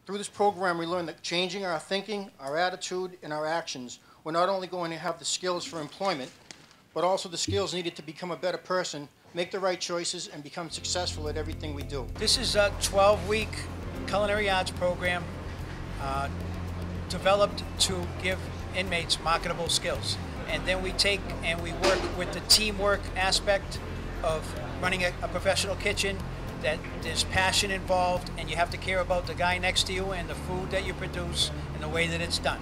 Through this program, we learn that changing our thinking, our attitude, and our actions, we're not only going to have the skills for employment, but also the skills needed to become a better person, make the right choices, and become successful at everything we do. This is a 12-week culinary arts program developed to give inmates marketable skills. And then we take and we work with the teamwork aspect of running a professional kitchen, that there's passion involved, and you have to care about the guy next to you and the food that you produce and the way that it's done.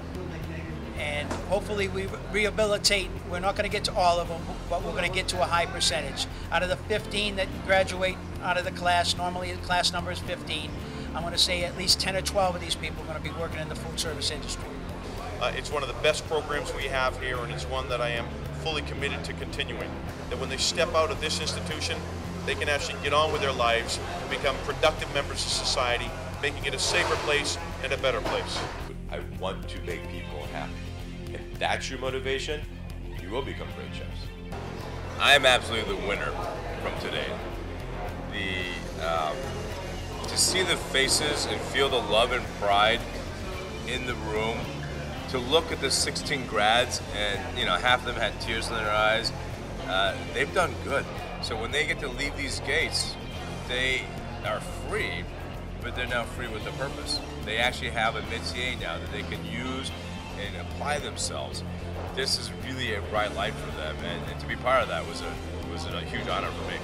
And hopefully we rehabilitate. We're not going to get to all of them, but we're going to get to a high percentage. Out of the 15 that graduate out of the class, normally the class number is 15, I'm going to say at least 10 or 12 of these people are going to be working in the food service industry. It's one of the best programs we have here, and it's one that I am fully committed to continuing. That when they step out of this institution, they can actually get on with their lives, become productive members of society, making it a safer place and a better place. I want to make people happy. If that's your motivation, you will become great chefs. I'm absolutely the winner from today. To see the faces and feel the love and pride in the room, to look at the 16 grads and half of them had tears in their eyes, they've done good. So when they get to leave these gates, they are free, but they're now free with a purpose. They actually have a métier now that they can use and apply themselves. This is really a bright light for them, and to be part of that was a huge honor for me.